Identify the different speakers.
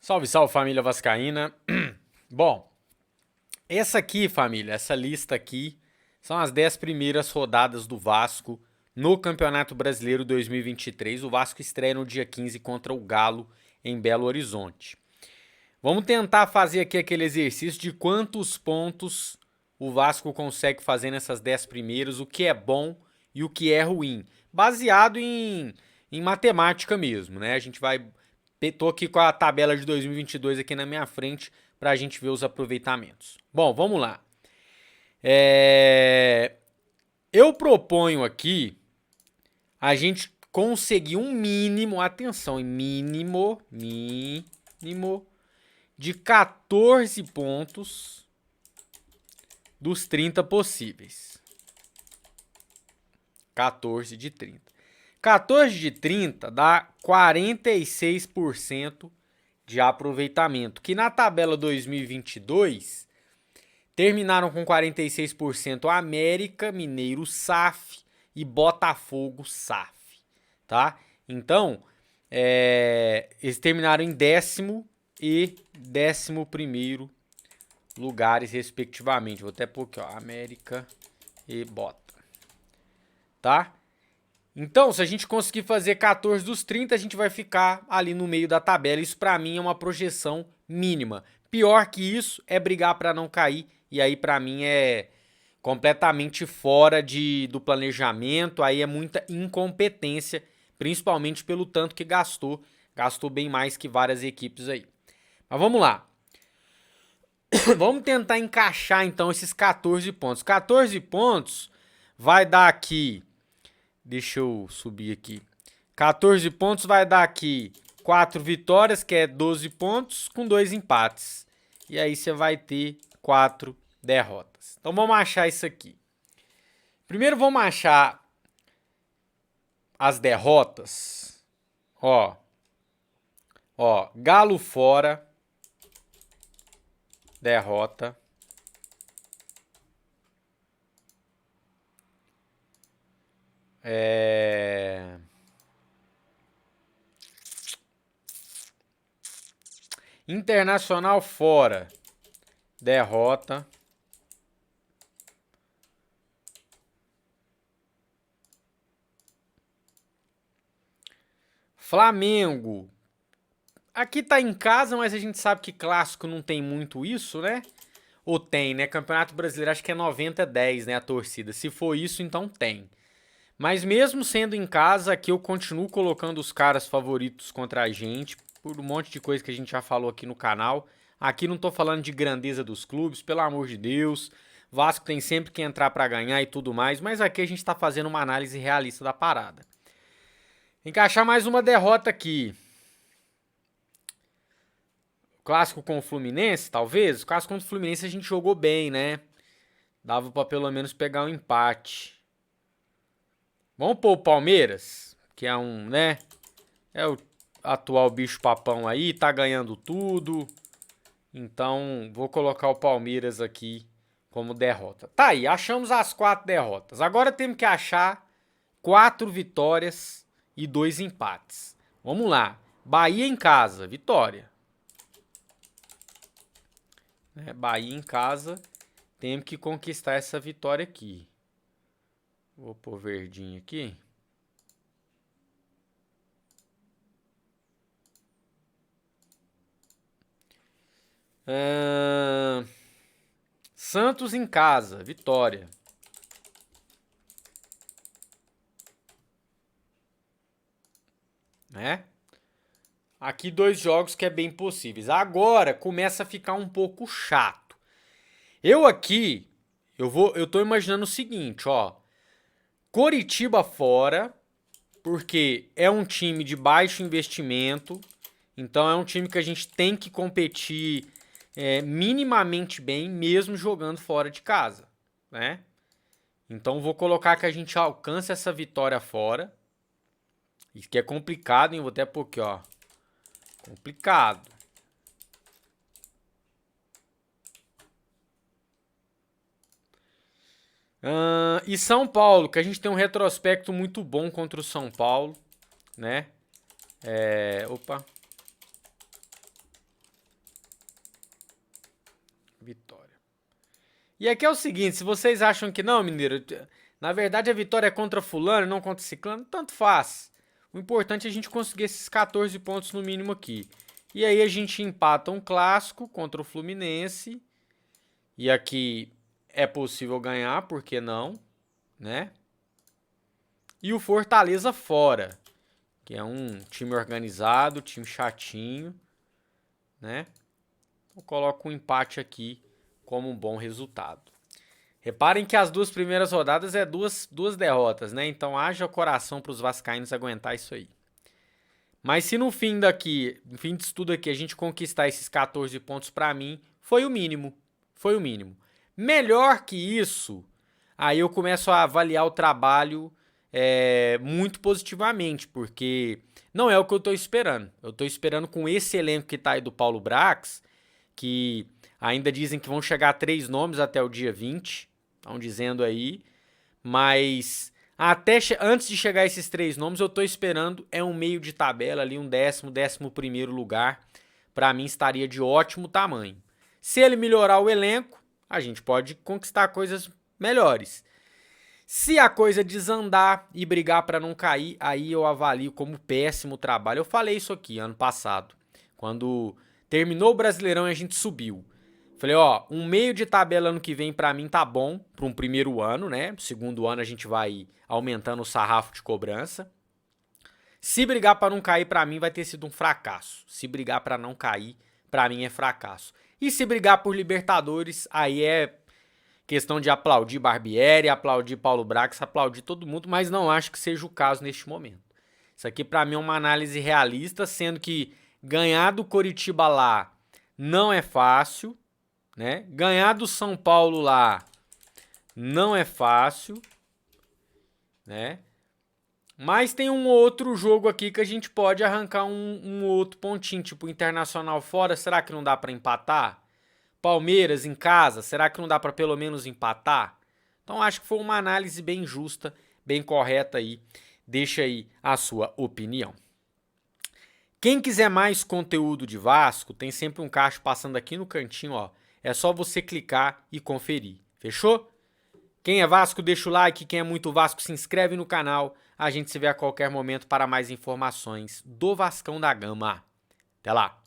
Speaker 1: Salve, salve família vascaína. Bom, essa aqui, família, essa lista aqui são as 10 primeiras rodadas do Vasco no Campeonato Brasileiro 2023. O Vasco estreia no dia 15 contra o Galo em Belo Horizonte. Vamos tentar fazer aqui aquele exercício de quantos pontos o Vasco consegue fazer nessas 10 primeiras, o que é bom e o que é ruim, baseado em matemática mesmo, né? A gente vai. Tô aqui com a tabela de 2022 aqui na minha frente para a gente ver os aproveitamentos. Bom, vamos lá. Eu proponho aqui a gente conseguir um mínimo, atenção, mínimo de 14 pontos dos 30 possíveis. 14 de 30. 14 de 30 dá 46% de aproveitamento, que na tabela 2022 terminaram com 46% América, Mineiro, SAF e Botafogo, SAF, tá? Então, eles terminaram em 10º e 11º lugares, respectivamente. Vou até pôr aqui, ó, América e Bota, tá? Então, se a gente conseguir fazer 14 dos 30, a gente vai ficar ali no meio da tabela. Isso para mim é uma projeção mínima. Pior que isso é brigar para não cair, e aí para mim é completamente fora do planejamento, aí é muita incompetência, principalmente pelo tanto que gastou bem mais que várias equipes aí. Mas vamos lá. Vamos tentar encaixar então esses 14 pontos. 14 pontos vai dar aqui. Deixa eu subir aqui. 14 pontos vai dar aqui 4 vitórias, que é 12 pontos, com 2 empates. E aí você vai ter 4 derrotas. Então vamos achar isso aqui. Primeiro vamos achar as derrotas. Ó, Galo fora. Derrota. Internacional fora. Derrota. Flamengo. Aqui tá em casa, mas a gente sabe que clássico não tem muito isso, né? Ou tem, né? Campeonato Brasileiro acho que é 90-10, né? A torcida. Se for isso, então tem. Mas mesmo sendo em casa, aqui eu continuo colocando os caras favoritos contra a gente, por um monte de coisa que a gente já falou aqui no canal. Aqui não tô falando de grandeza dos clubes, pelo amor de Deus. Vasco tem sempre que entrar para ganhar e tudo mais, mas aqui a gente tá fazendo uma análise realista da parada. Encaixar mais uma derrota aqui. Clássico com o Fluminense, talvez. O clássico contra o Fluminense a gente jogou bem, né? Dava pra pelo menos pegar um empate. Vamos pôr o Palmeiras, que é um, né? É o atual bicho papão aí, tá ganhando tudo. Então, vou colocar o Palmeiras aqui como derrota. Tá aí, achamos as 4 derrotas. Agora temos que achar 4 vitórias e 2 empates. Vamos lá. Bahia em casa, vitória. Bahia em casa, temos que conquistar essa vitória aqui. Vou pôr verdinho aqui. Santos em casa, vitória. Né? Aqui 2 jogos que é bem possíveis. Agora começa a ficar um pouco chato. Eu tô imaginando o seguinte, ó. Coritiba fora, porque é um time de baixo investimento, então é um time que a gente tem que competir minimamente bem, mesmo jogando fora de casa, né? Então vou colocar que a gente alcança essa vitória fora. Isso que é complicado, hein? Vou até pôr aqui, ó. Complicado. E São Paulo, que a gente tem um retrospecto muito bom contra o São Paulo, né? Opa. Vitória. E aqui é o seguinte, se vocês acham que não, Mineiro, na verdade a vitória é contra fulano, não contra ciclano, tanto faz. O importante é a gente conseguir esses 14 pontos no mínimo aqui. E aí a gente empata um clássico contra o Fluminense. E aqui é possível ganhar, por que não, né? E o Fortaleza fora, que é um time organizado, time chatinho, né? Eu coloco um empate aqui como um bom resultado. Reparem que as duas primeiras rodadas é duas derrotas, né? Então haja coração para os vascaínos aguentar isso aí. Mas se no fim disso tudo aqui, a gente conquistar esses 14 pontos, para mim, foi o mínimo. Foi o mínimo. Melhor que isso, aí eu começo a avaliar o trabalho muito positivamente, porque não é o que eu estou esperando. Eu estou esperando com esse elenco que está aí do Paulo Brax, que ainda dizem que vão chegar a 3 nomes até o dia 20, estão dizendo aí, mas até antes de chegar a esses 3 nomes, eu estou esperando um meio de tabela ali, um 11º lugar, para mim estaria de ótimo tamanho. Se ele melhorar o elenco, a gente pode conquistar coisas melhores. Se a coisa desandar e brigar para não cair, aí eu avalio como péssimo trabalho. Eu falei isso aqui ano passado, quando terminou o Brasileirão e a gente subiu. Falei, um meio de tabela ano que vem para mim tá bom para um primeiro ano, né? Segundo ano a gente vai aumentando o sarrafo de cobrança. Se brigar para não cair, para mim vai ter sido um fracasso. Se brigar para não cair, para mim é fracasso. E se brigar por Libertadores, aí é questão de aplaudir Barbieri, aplaudir Paulo Brax, aplaudir todo mundo, mas não acho que seja o caso neste momento. Isso aqui para mim é uma análise realista, sendo que ganhar do Coritiba lá não é fácil, né? Ganhar do São Paulo lá não é fácil, né? Mas tem um outro jogo aqui que a gente pode arrancar um outro pontinho, tipo Internacional fora, será que não dá para empatar? Palmeiras em casa, será que não dá para pelo menos empatar? Então acho que foi uma análise bem justa, bem correta aí. Deixa aí a sua opinião. Quem quiser mais conteúdo de Vasco, tem sempre um caixa passando aqui no cantinho, ó. É só você clicar e conferir. Fechou? Quem é Vasco, deixa o like. Quem é muito Vasco, se inscreve no canal. A gente se vê a qualquer momento para mais informações do Vascão da Gama. Até lá!